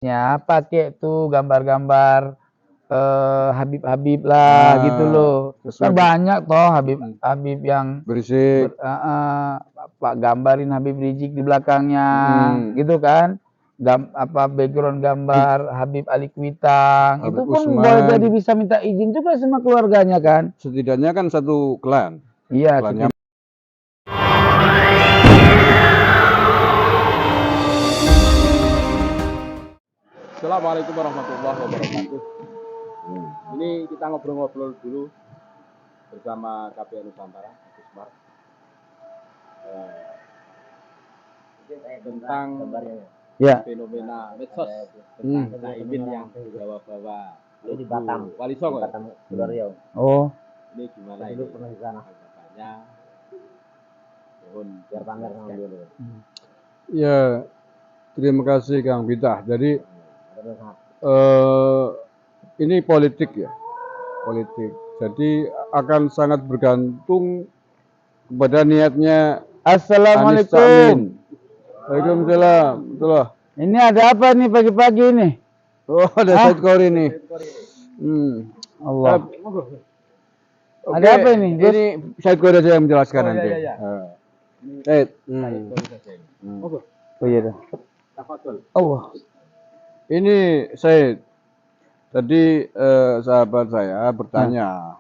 Ya, pakai tuh gambar-gambar Habib-Habib lah gitu loh. Kan banyak toh Habib yang berisik, Pak gambarin Habib Rizik di belakangnya, gitu kan. Background gambar Habib Ali Kuitang, Habib itu pun Usman. boleh jadi bisa minta izin juga sama keluarganya kan. Setidaknya kan satu klan. Iya. Klannya. Assalamualaikum warahmatullahi wabarakatuh. Ini kita ngobrol-ngobrol dulu bersama KPN Nusantara, Usmar, tentang fenomena medsos tentang Caimin yang bawa-bawa di Batam, Wali Songo. Oh, ini gimana itu ini? pernah di sana. Biar pamer sama dulu. Ya, terima kasih Kang Bidah. Jadi ini politik ya, politik. Jadi akan sangat bergantung kepada niatnya. Assalamualaikum. Waalaikumsalam. Betul. Ini ada apa nih pagi-pagi nih? Oh, ada Said Khori nih. Allah. Oke, ada apa ini? Ini Said Khori aja yang menjelaskan nanti. Iya. Said. Oh iya dah. Allah. Ini Said. Tadi sahabat saya bertanya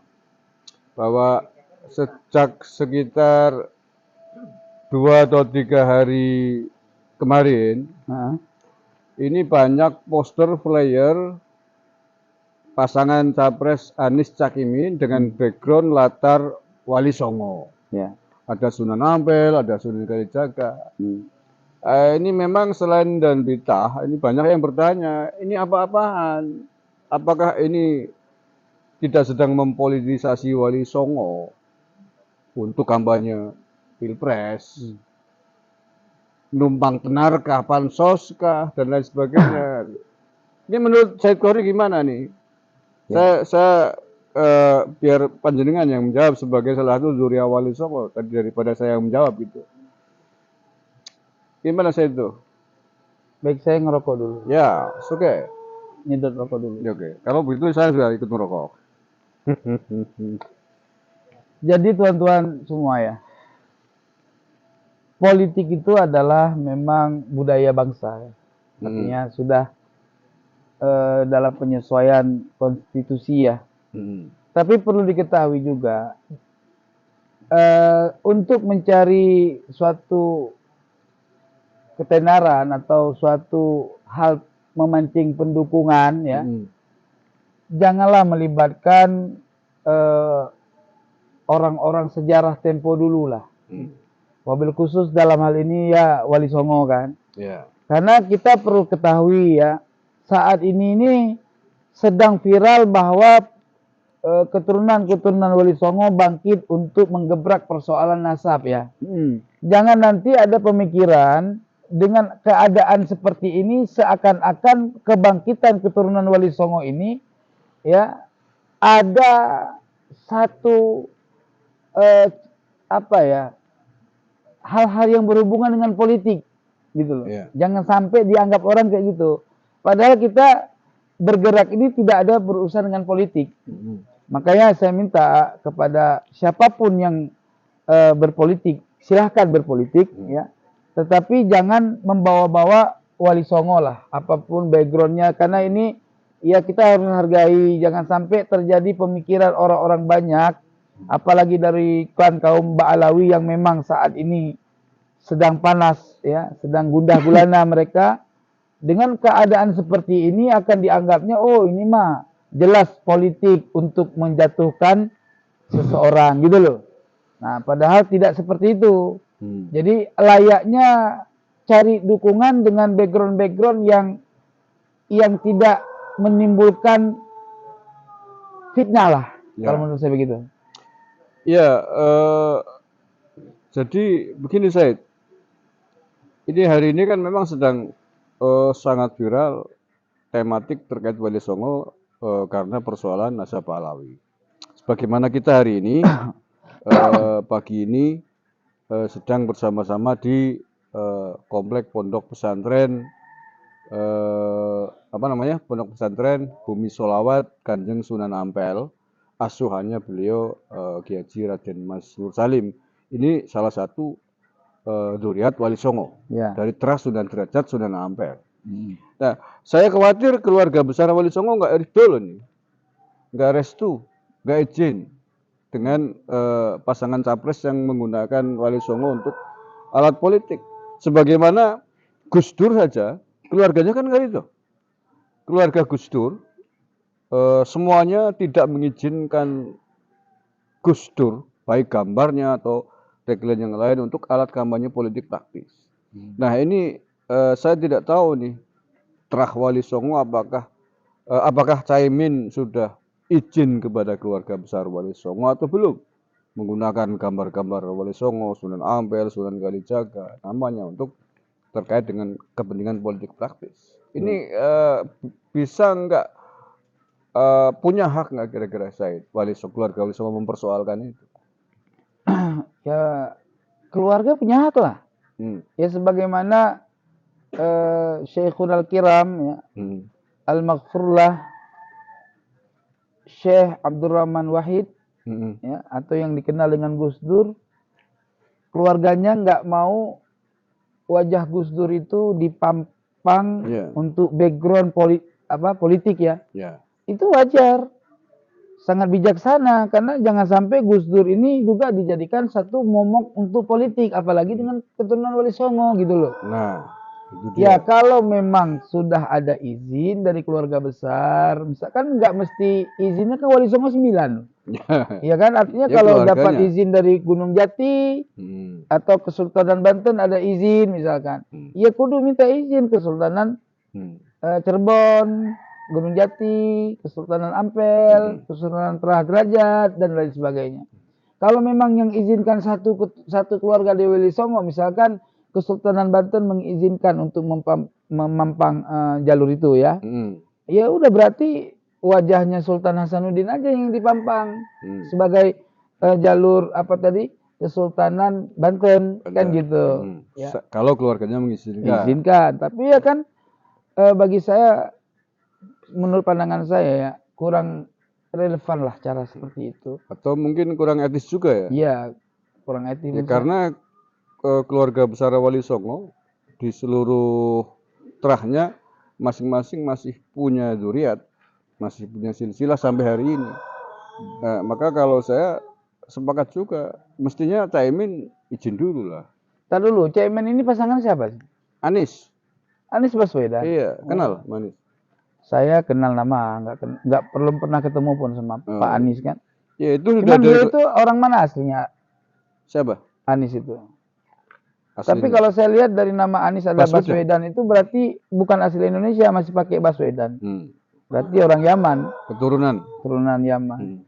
bahwa sejak sekitar 2 atau 3 hari kemarin, ini banyak poster flyer pasangan capres Anies Caimin dengan background latar Wali Songo. Ya. Ada Sunan Ampel, ada Sunan Kalijaga. Ini memang selain dan Bitah, ini banyak yang bertanya, ini apa-apaan? Apakah ini tidak sedang mempolitisasi Wali Songo untuk kampanye Pilpres? Numpang tenarkah, pansoskah, dan lain sebagainya. Ini menurut Said Khori gimana nih? Ya. Saya biar panjenengan yang menjawab sebagai salah satu zuriat Wali Songo tadi daripada saya yang menjawab gitu. Gimana Said itu? Baik, saya ngerokok dulu. Ya, oke. Nyedot rokok dulu. Ya, oke. Kalau begitu saya sudah ikut merokok. Jadi tuan-tuan semua ya, politik itu adalah memang budaya bangsa. Artinya sudah dalam penyesuaian konstitusi ya. Tapi perlu diketahui juga, untuk mencari suatu ketenaran atau suatu hal memancing pendukungan ya, janganlah melibatkan orang-orang sejarah tempo dulu lah. Wabil khusus dalam hal ini ya Wali Songo kan. Karena kita perlu ketahui ya, saat ini sedang viral bahwa keturunan Wali Songo bangkit untuk menggebrak persoalan nasab ya. Jangan nanti ada pemikiran dengan keadaan seperti ini seakan-akan kebangkitan keturunan Wali Songo ini ya ada satu hal-hal yang berhubungan dengan politik gitu loh. Jangan sampai dianggap orang kayak gitu. Padahal kita bergerak ini tidak ada berurusan dengan politik. Makanya saya minta kepada siapapun yang berpolitik, silahkan berpolitik ya. Tetapi jangan membawa-bawa Wali Songo lah, apapun backgroundnya, karena ini ya kita harus menghargai. Jangan sampai terjadi pemikiran orang-orang banyak, apalagi dari klan kaum Ba'alawi yang memang saat ini sedang panas ya, sedang gundah gulana mereka. Dengan keadaan seperti ini akan dianggapnya, oh ini mah jelas politik untuk menjatuhkan seseorang gitu loh. Nah, padahal tidak seperti itu. Jadi layaknya cari dukungan dengan background-background yang tidak menimbulkan fitnah lah, kalau menurut saya begitu. Ya, jadi begini Said. Ini hari ini kan memang sedang sangat viral tematik terkait Wali Songo karena persoalan nasab Alawi. Sebagaimana kita hari ini pagi ini sedang bersama-sama di komplek pondok pesantren Pondok pesantren Bumi Sholawat Kanjeng Sunan Ampel, asuhannya beliau Kiai Haji Raden Mas Nur Salim. Ini salah satu dzurriat Wali Songo dari Terah Sunan Derajat Sunan Ampel. Nah, saya khawatir keluarga besar Wali Songo nggak ridho loh nih, nggak restu, nggak izin dengan pasangan capres yang menggunakan Wali Songo untuk alat politik. Sebagaimana Gus Dur saja, keluarganya kan nggak ridho. Keluarga Gus Dur semuanya tidak mengizinkan Gus Dur, baik gambarnya atau tagline yang lain untuk alat kampanye politik praktis. Nah ini saya tidak tahu nih, Terah Wali Songo apakah Caimin sudah izin kepada keluarga besar Wali Songo atau belum menggunakan gambar-gambar Wali Songo, Sunan Ampel, Sunan Kalijaga namanya untuk terkait dengan kepentingan politik praktis. Ini bisa nggak punya hak nggak kira-kira Said keluarga Wali Songo mempersoalkan itu? Ya keluarga punya hak lah. Ya sebagaimana Syekhul Al-Kiram ya, Al-Maghfurlah Syekh Abdurrahman Wahid ya, atau yang dikenal dengan Gus Dur, keluarganya nggak mau wajah Gus Dur itu dipampang untuk background politik ya. Itu wajar, sangat bijaksana, karena jangan sampai Gus Dur ini juga dijadikan satu momok untuk politik, apalagi dengan keturunan Wali Songo gitu loh. Nah, ya kalau memang sudah ada izin dari keluarga besar, misalkan nggak mesti izinnya ke Wali Songo 9. Ya kan, artinya ya, kalau dapat izin dari Gunung Jati atau Kesultanan Banten ada izin misalkan, ya kudu minta izin Kesultanan Cirebon, Gunung Jati, Kesultanan Ampel, Kesultanan Terah Derajat dan lain sebagainya. Kalau memang yang izinkan satu keluarga di Wali Songo, misalkan Kesultanan Banten mengizinkan untuk memampang jalur itu ya, ya udah berarti wajahnya Sultan Hasanuddin aja yang dipampang sebagai jalur Kesultanan Banten kan gitu. Ya. Kalau keluarganya mengizinkan. Tapi ya kan bagi saya, menurut pandangan saya ya kurang relevan lah cara seperti itu. Atau mungkin kurang etis juga ya? Iya, kurang etis. Ya, karena keluarga besar Wali Songo di seluruh terahnya masing-masing masih punya dzurriat, masih punya silsilah sampai hari ini. Nah, maka kalau saya sepakat juga, mestinya Caimin izin dulu lah. Tar dulu, Caimin ini pasangan siapa sih? Anies Baswedan. Iya, kenal Anies. Saya kenal nama, nggak perlu pernah ketemu pun sama Pak Anies kan. Ya itu sudah. Dia itu orang mana aslinya? Siapa? Anies itu. Aslinya. Tapi kalau saya lihat dari nama Anies ada Baswedan itu berarti bukan asli Indonesia, masih pakai Baswedan. Berarti orang Yaman. Keturunan Yaman.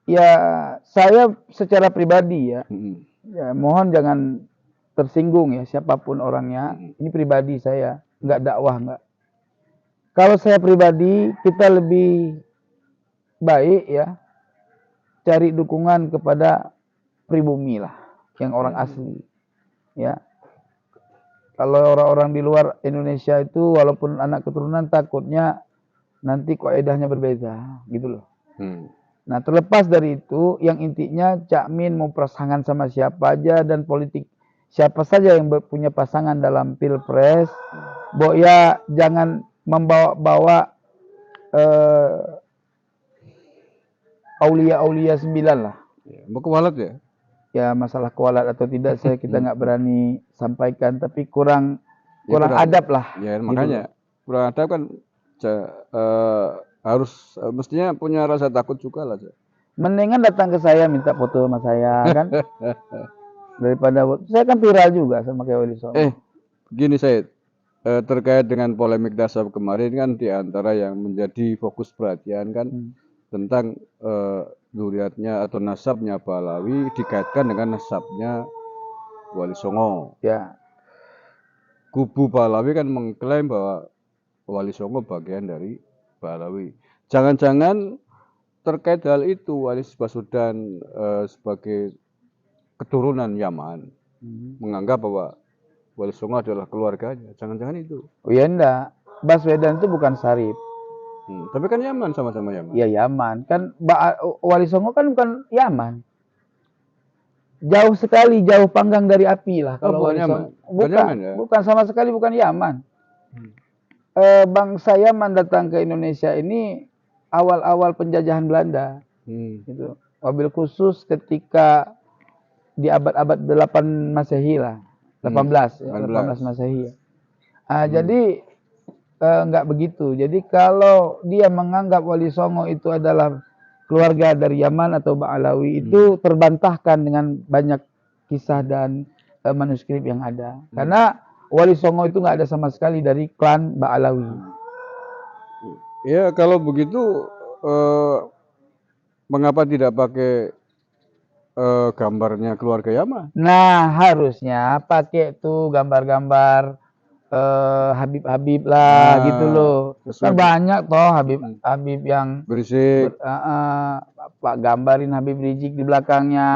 Ya saya secara pribadi ya, ya mohon jangan tersinggung ya siapapun orangnya. Ini pribadi saya, nggak dakwah nggak. Kalau saya pribadi, kita lebih baik ya cari dukungan kepada pribumi lah, yang orang asli. Ya, kalau orang-orang di luar Indonesia itu walaupun anak keturunan takutnya nanti kaidahnya berbeda, gitu loh. Nah terlepas dari itu, yang intinya Cakmin mau pasangan sama siapa aja dan politik siapa saja yang punya pasangan dalam pilpres, ya jangan membawa-bawa aulia-aulia 9 lah. Mau kualat ya? Ya masalah kualat atau tidak kita nggak berani sampaikan, tapi kurang adab lah. Ya makanya gitu. Kurang adab kan harus mestinya punya rasa takut juga lah. Mendingan datang ke saya minta foto sama saya kan, daripada saya kan viral juga sama kayak Wali Songo. Gini Said, terkait dengan polemik dasar kemarin kan diantara yang menjadi fokus perhatian kan tentang dzurriatnya atau nasabnya Pahlawi dikaitkan dengan nasabnya Wali Songo. Ya. Kubu Pahlawi kan mengklaim bahwa Wali Songo bagian dari Pahlawi. Jangan-jangan terkait hal itu Wali Baswedan sebagai keturunan Yaman menganggap bahwa Wali Songo adalah keluarganya. Jangan-jangan itu. Oh ya enggak. Baswedan itu bukan Syarif. Tapi kan Yaman, sama-sama Yaman. Iya Yaman. Kan Wali Songo kan bukan Yaman. Jauh sekali, jauh panggang dari api lah kalau bukan Wali Yaman. Songo. Bukan, Yaman, ya? bukan sama sekali bukan Yaman. Bangsa Yaman datang ke Indonesia ini awal-awal penjajahan Belanda. Gitu. Wabil khusus ketika di abad-abad 8 Masehi lah. 18 Masehi. Jadi enggak begitu. Jadi kalau dia menganggap Wali Songo itu adalah keluarga dari Yaman atau Ba'alawi, itu terbantahkan dengan banyak kisah dan manuskrip yang ada. Karena Wali Songo itu enggak ada sama sekali dari klan Ba'alawi. Ya kalau begitu mengapa tidak pakai gambarnya keluarga Yaman? Nah, harusnya pakai tuh gambar-gambar Habib-Habib lah gitu loh. Kan banyak toh Habib yang berisik. Pak gambarin Habib Rizik di belakangnya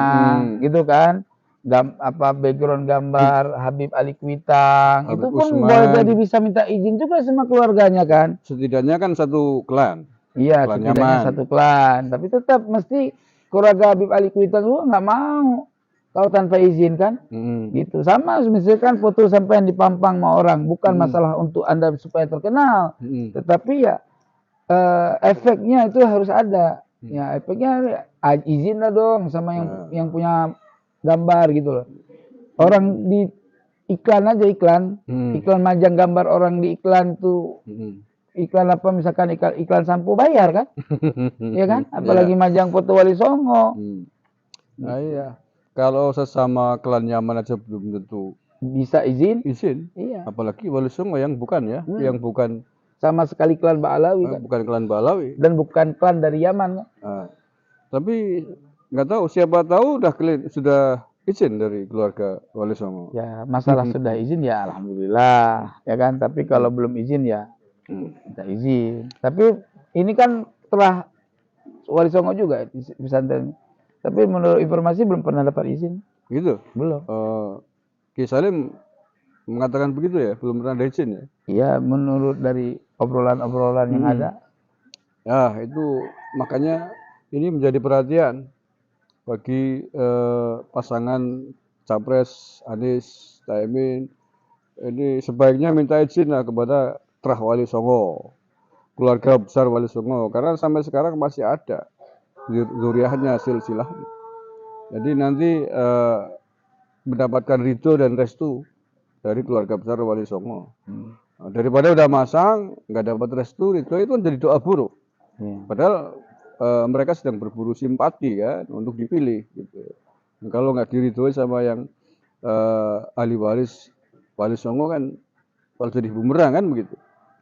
gitu kan. Background gambar Habib Ali Kuitang. Itu pun boleh jadi bisa minta izin juga sama keluarganya kan. Setidaknya kan satu klan. Iya, setidaknya satu klan. Tapi tetap mesti keluarga Habib Ali Kuitang juga nggak mau kalau tanpa izin kan, gitu. Sama misalkan foto sampai dipampang sama orang, bukan masalah untuk Anda supaya terkenal, tetapi ya efeknya itu harus ada. Ya efeknya izin lah dong sama yang punya gambar gitu loh. Orang di iklan aja iklan majang gambar orang di iklan tuh. Iklan apa misalkan iklan sampo bayar kan? Ya kan? Apalagi majang foto Wali Songo. Nah iya. Kalau sesama klan Yaman aja belum tentu bisa izin. Iya. Apalagi Wali Songo yang bukan ya, yang bukan sama sekali klan Ba'alawi kan? Bukan klan Ba'alawi. Dan bukan klan dari Yaman kan? Tapi nggak tahu, siapa tahu sudah izin dari keluarga Wali Songo. Ya masalah sudah izin ya alhamdulillah ya kan. Tapi kalau belum izin ya minta izin. Tapi ini kan telah Wali Songo juga di pesantren. Tapi menurut informasi belum pernah dapat izin. Gitu? Belum. Ki Salim mengatakan begitu ya, belum pernah ada izin ya? Iya, menurut dari obrolan-obrolan yang ada. Ya, itu makanya ini menjadi perhatian bagi pasangan Capres Anies Caimin. Ini sebaiknya minta izin lah kepada Trah Wali Songo, keluarga besar Wali Songo, karena sampai sekarang masih ada zuriahnya, silsilahnya. Jadi nanti mendapatkan ridho dan restu dari keluarga besar Wali Songo. Nah, daripada udah masang nggak dapat restu, ridho itu kan jadi doa buruk. Padahal mereka sedang berburu simpati kan untuk dipilih gitu. Nah, kalau nggak diridhoi sama yang ahli waris Wali Songo kan kalau jadi bumerang kan begitu.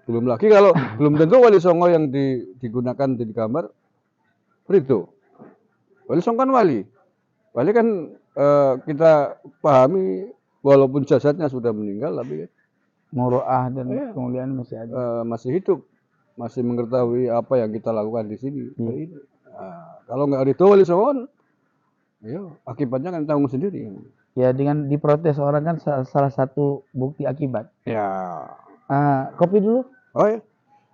Belum lagi kalau belum tentu Wali Songo yang digunakan di gambar ridho. Wali Songo kan wali. Wali kan kita pahami walaupun jasadnya sudah meninggal tapi muru'ah dan kemuliaan masih ada. Masih hidup, masih mengetahui apa yang kita lakukan di sini. Kalau nggak ridho Wali Songo, ya akibatnya kan tanggung sendiri. Ya dengan diprotes orang kan salah satu bukti akibat. Ya. Kopi dulu. Oh ya.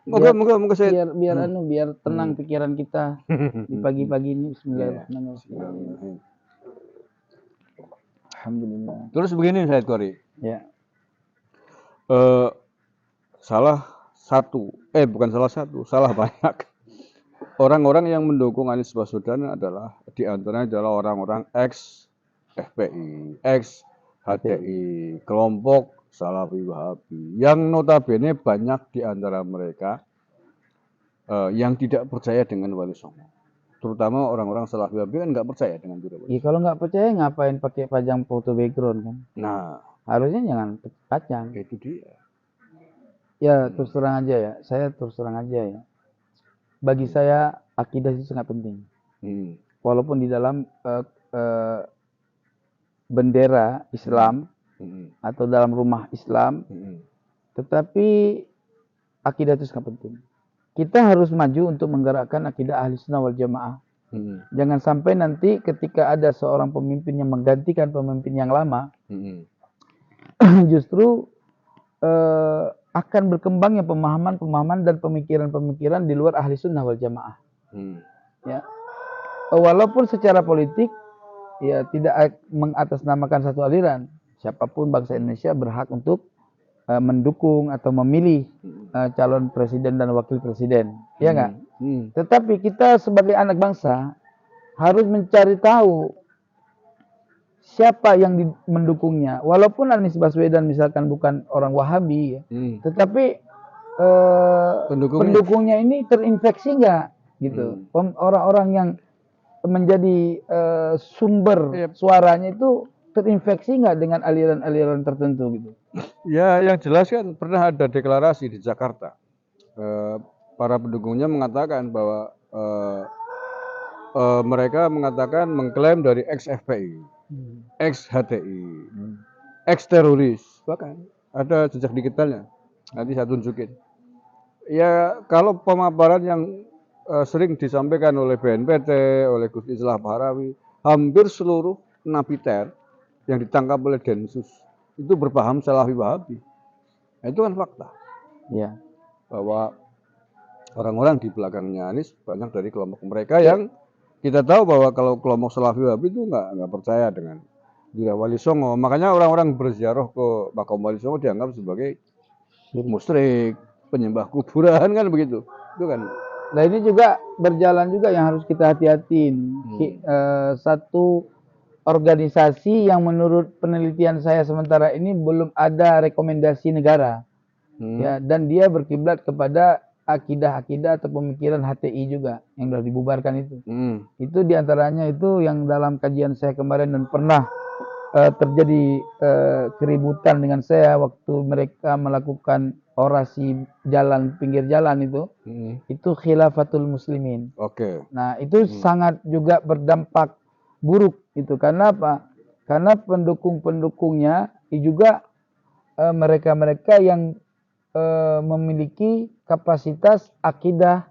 Moga saya biar tenang pikiran kita di pagi-pagi ini. Bismillahirrahmanirrahim. Alhamdulillah. Terus begini Said Qori. Ya. Salah banyak. Orang-orang yang mendukung Anies Baswedan adalah diantaranya adalah orang-orang ex FPI, ex HTI, kelompok Salafi Wahabi, yang notabene banyak di antara mereka yang tidak percaya dengan Wali Songo. Terutama orang-orang Salafi Wahabi kan nggak percaya dengan Wali Songo. Ya kalau nggak percaya ngapain pakai pajang foto background kan? Nah, harusnya jangan pajang. Itu dia. Ya terus terang aja ya, saya terus terang aja ya. Bagi saya akidah itu sangat penting. Walaupun di dalam bendera Islam atau dalam rumah Islam, tetapi akidah itu sangat penting. Kita harus maju untuk menggerakkan akidah Ahli Sunnah wal Jamaah. Jangan sampai nanti ketika ada seorang pemimpin yang menggantikan pemimpin yang lama, justru akan berkembangnya pemahaman-pemahaman dan pemikiran-pemikiran di luar ahli sunnah wal jamaah. Ya, walaupun secara politik ya tidak mengatasnamakan satu aliran, siapapun bangsa Indonesia berhak untuk mendukung atau memilih calon presiden dan wakil presiden, ya nggak? Tetapi kita sebagai anak bangsa harus mencari tahu siapa yang mendukungnya. Walaupun Anies Baswedan misalkan bukan orang Wahabi, ya, tetapi pendukungnya ini terinfeksi nggak, gitu? Orang-orang yang menjadi sumber suaranya itu terinfeksi nggak dengan aliran-aliran tertentu, gitu? Ya, yang jelas kan pernah ada deklarasi di Jakarta. Para pendukungnya mengatakan bahwa mereka mengatakan mengklaim dari ex-FPI, ex-HTI, ex-teroris, bahkan ada jejak digitalnya. Nanti saya tunjukin. Ya, kalau pemaparan yang sering disampaikan oleh BNPT, oleh Gus Islah Bahrawi, hampir seluruh napiter yang ditangkap oleh Densus itu berpaham Salafi Wahabi. Nah, itu kan fakta. Ya. Bahwa orang-orang di belakangnya Anies banyak dari kelompok mereka yang kita tahu bahwa kalau kelompok Salafi Wahabi itu nggak percaya dengan Dira Wali Songo. Makanya orang-orang berziarah ke makam Wali Songo dianggap sebagai musyrik, penyembah kuburan, kan begitu. Itu kan. Nah, ini juga berjalan juga yang harus kita hati-hatiin. Satu organisasi yang menurut penelitian saya sementara ini belum ada rekomendasi negara. Ya, dan dia berkiblat kepada akidah-akidah atau pemikiran HTI juga yang sudah dibubarkan itu. Itu diantaranya itu yang dalam kajian saya kemarin dan pernah terjadi keributan dengan saya waktu mereka melakukan orasi jalan pinggir jalan itu khilafatul muslimin. Nah, itu sangat juga berdampak buruk itu. Karena apa? Karena pendukung-pendukungnya juga mereka-mereka yang memiliki kapasitas akidah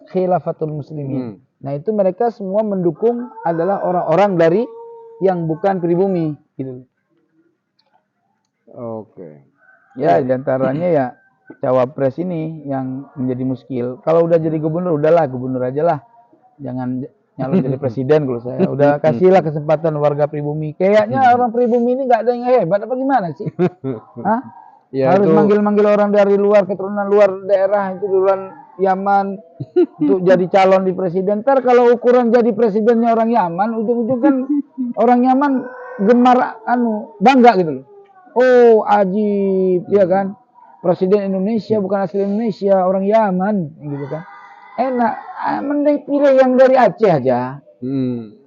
khilafatul muslimin. Nah, itu mereka semua mendukung adalah orang-orang dari yang bukan pribumi, gitu. Ya, diantaranya ya cawapres ini yang menjadi muskil. Kalau udah jadi gubernur, udahlah gubernur aja lah, jangan nyalon jadi presiden. Kalau saya udah kasihlah kesempatan warga pribumi. Kayaknya orang pribumi ini nggak ada yang hebat apa gimana sih? Hah? Ya, harus manggil-manggil orang dari luar, keturunan luar daerah, itu luar Yaman untuk jadi calon di presiden. Ntar kalau ukuran jadi presidennya orang Yaman, ujung-ujung kan orang Yaman gemar bangga gitu loh. Oh, ajib, ya kan? Presiden Indonesia bukan asli Indonesia, orang Yaman, gitu kan? Enak, mending pilih yang dari Aceh aja.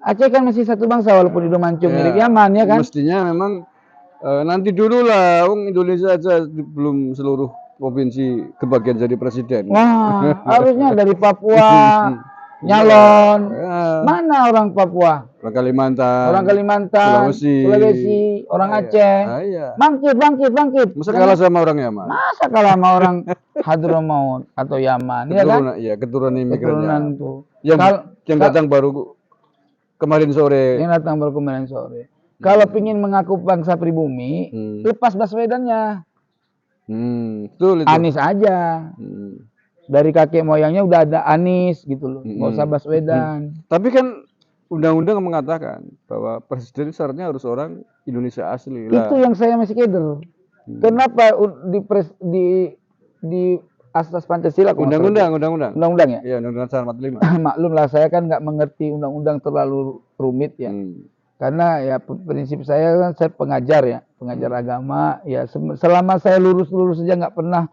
Aceh kan masih satu bangsa walaupun itu mancung mirip Yaman, ya kan? Mestinya memang nanti dulu lah, Indonesia aja belum seluruh provinsi kebagian jadi presiden. Wah, harusnya dari Papua nyalon. Mana orang Papua? Orang Kalimantan, Sulawesi, orang Aceh. Bangkit. Masa kalah sama orang Yaman? Masa kalah sama orang Hadramaut atau Yaman, ya kan? Iya, keturunan imigran tuh. Yang datang baru kemarin sore. Kalau pingin mengaku bangsa pribumi, lepas Baswedannya. Betul itu. Anies aja. Dari kakek moyangnya udah ada Anies gitu loh. Nggak usah Baswedan. Tapi kan undang-undang mengatakan bahwa presiden syaratnya harus orang Indonesia asli. Itu yang saya masih keder. Kenapa di asas Pancasila undang-undang ya? Iya, undang-undang 45. Maklum lah, saya kan nggak mengerti undang-undang terlalu rumit ya. Karena ya prinsip saya kan saya pengajar agama ya. Selama saya lurus saja nggak pernah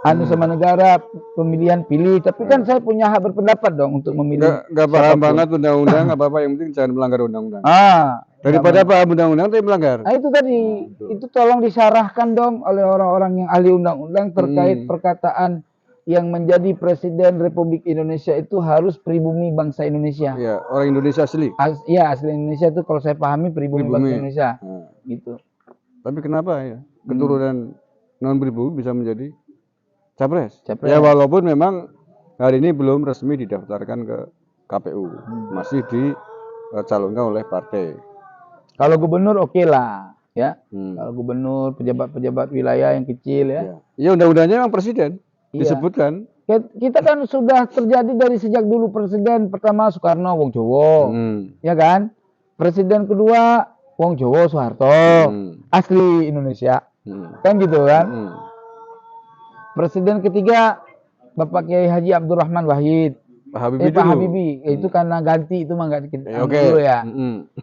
sama negara pemilihan pilih. Tapi kan saya punya hak berpendapat dong untuk memilih. Nggak paham banget undang-undang, nggak apa-apa, yang penting jangan melanggar undang-undang. Daripada paham undang-undang tapi melanggar. Nah, itu tadi, itu tolong disyarahkan dong oleh orang-orang yang ahli undang-undang terkait perkataan yang menjadi presiden Republik Indonesia itu harus pribumi bangsa Indonesia. Iya, orang Indonesia asli. Iya, asli Indonesia itu kalau saya pahami pribumi bangsa Indonesia. Gitu. Tapi kenapa ya keturunan non pribumi bisa menjadi capres? Ya, walaupun memang hari ini belum resmi didaftarkan ke KPU, masih dicalonkan oleh partai. Kalau gubernur oke lah, ya. Kalau gubernur, pejabat-pejabat wilayah yang kecil ya. Ya undang-undangnya memang presiden Iya. disebutkan. Kita kan sudah terjadi dari sejak dulu presiden pertama Soekarno, Wong Jowo, ya kan? Presiden kedua Wong Jowo Soeharto, asli Indonesia, kan gitu kan? Presiden ketiga Bapak Kiai Haji Abdurrahman Wahid, Pak Habibie, itu karena ganti itu mah nggak dulu ya,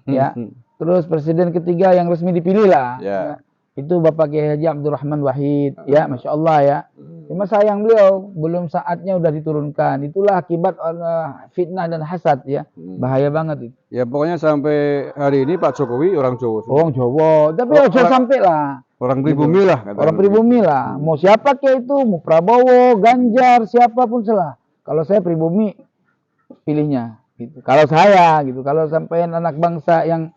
ya. Terus presiden ketiga yang resmi dipilih lah, ya. Itu Bapak Kiai Haji Abdurrahman Wahid, ya, Masya Allah ya. Cuma sayang beliau belum saatnya udah diturunkan. Itulah akibat fitnah dan hasad ya, bahaya banget itu. Ya pokoknya sampai hari ini Pak Jokowi orang Jawa. Orang Jawa, tapi jangan sampai lah. Orang pribumi lah. Orang pribumi lah. Mau siapa kayak itu, mau Prabowo, Ganjar, siapapun salah. Kalau saya pribumi pilihnya. Gitu. Kalau saya gitu, kalau sampai anak bangsa yang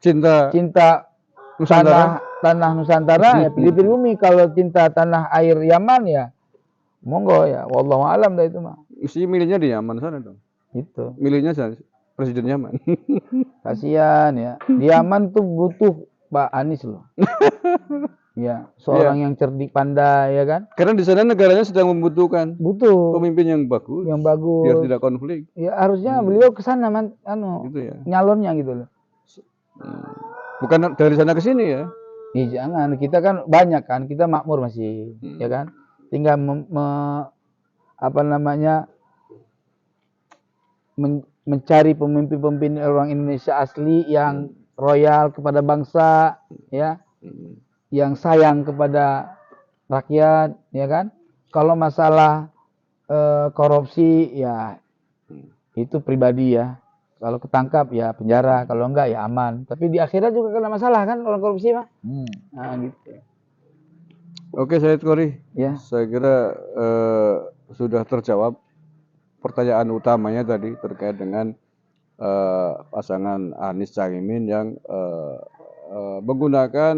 cinta tanah Nusantara ya pilih pribumi. Kalau cinta tanah air Yaman ya monggo ya. Wallahu alam dah itu mah. Mesti milihnya di Yaman sana dong. Itu. Milihnya presiden Yaman. Kasihan ya. Di Yaman tuh butuh Pak Anies loh. Ya, seorang yang cerdik pandai ya kan. Karena di sana negaranya sedang membutuhkan pemimpin yang bagus. Yang bagus. Biar tidak konflik. Ya harusnya beliau ke sana gitu ya. Nyalonnya gitu loh. Bukan dari sana ke sini ya. Jangan, kita kan banyak kan, kita makmur masih, ya kan? Tinggal mencari pemimpin-pemimpin orang Indonesia asli yang royal kepada bangsa, ya, yang sayang kepada rakyat, ya kan? Kalau masalah korupsi, ya itu pribadi ya. Kalau ketangkap ya penjara, kalau enggak ya aman. Tapi di akhirat juga kena masalah kan orang korupsi mah. Nah gitu. Oke, Said Qori. Ya. Saya kira sudah terjawab pertanyaan utamanya tadi terkait dengan pasangan Anies Caimin yang menggunakan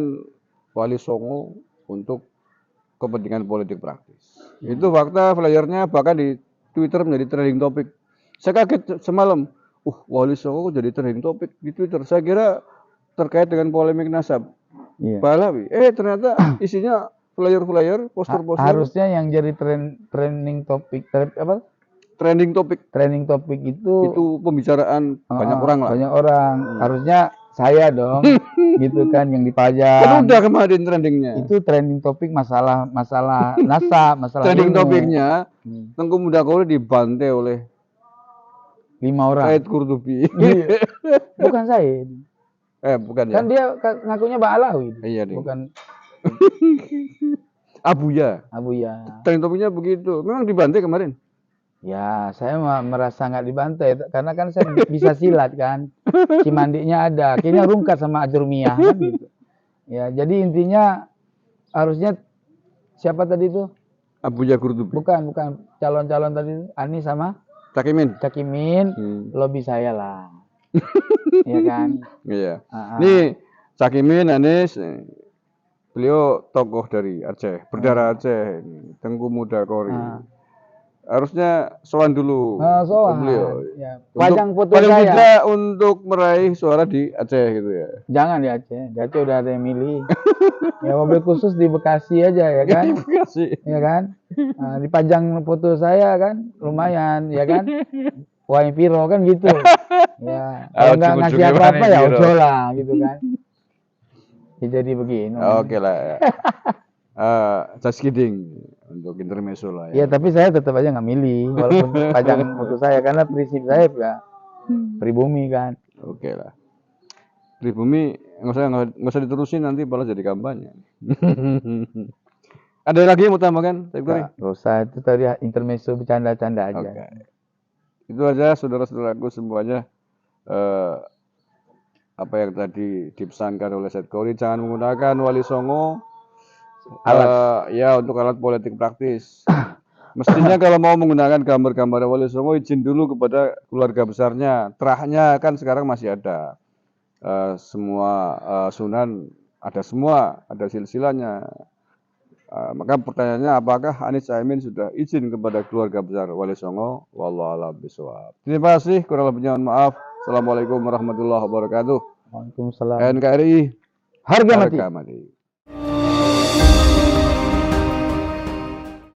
Wali Songo untuk kepentingan politik praktis. Itu fakta, flyernya bahkan di Twitter menjadi trending topik. Saya kaget semalam. Wali Songo jadi trending topik di Twitter. Saya kira terkait dengan polemik nasab Pahlawi. Ternyata isinya flyer-flyer, poster-poster. Harusnya yang jadi trending topik Trending topik itu pembicaraan banyak orang lah. Banyak orang. Harusnya saya dong, gitu kan yang dipajang. Kan udah kemarin trendingnya. Itu trending topik masalah nasab, masalah trending topiknya Tengku Mudakori dibantai oleh 5 orang. Said Qurtubi. Bukan Said. Bukan ya. Kan dia ngakunya Mbak Alawi. Iya, deh. Bukan Abuya. Trending topiknya begitu. Memang dibantai kemarin. Ya, saya merasa nggak dibantai karena kan saya bisa silat kan. Cimandiknya ada. Kayaknya rungkat sama Ajurmiyah kan gitu. Ya, jadi intinya harusnya siapa tadi itu? Abuya Qurtubi. Bukan calon-calon tadi Anies sama Cakimin, lobby saya lah. Iya kan? Iya. Nih, Cakimin, Anies, beliau tokoh dari Aceh, berdarah Aceh, Tengku Mudakori. Harusnya sowan dulu beliau. Ya. Pajang foto paling saya. tidak untuk meraih suara di Aceh gitu ya. Jangan di Aceh, di Aceh udah ada yang milih. Ya mobil khusus di Bekasi aja ya kan? Di Bekasi. Ya kan? Nah, dipajang foto saya kan, lumayan ya kan? Wah Piro kan gitu. Ya, kalau nggak ngasih apa-apa ya ojo lah gitu kan. Ya, jadi begini. Oke lah. Just kidding untuk intermezzo lah ya. Ya tapi saya tetap aja nggak milih walaupun pajang foto saya karena prinsip saya ya pribumi kan. Oke lah. Pribumi nggak usah diterusin nanti malah jadi kampanye. Ada lagi yang mau tambahkan? Nggak usah, itu tadi intermezzo bercanda-canda aja. Okay. Itu aja saudara-saudaraku semuanya. Apa yang tadi dipesankan oleh Said Qori, jangan menggunakan Wali Songo untuk alat politik praktis. Mestinya kalau mau menggunakan gambar-gambar Wali Songo izin dulu kepada keluarga besarnya. Terahnya kan sekarang masih ada. Semua sunan ada silsilahnya. Maka pertanyaannya apakah Anies Caimin sudah izin kepada keluarga besar Wali Songo? Wallahu a'lam bishawab. Terima kasih, kurang lebihnya mohon maaf. Assalamualaikum warahmatullahi wabarakatuh. Waalaikumsalam. NKRI Harga mati. Harga mati.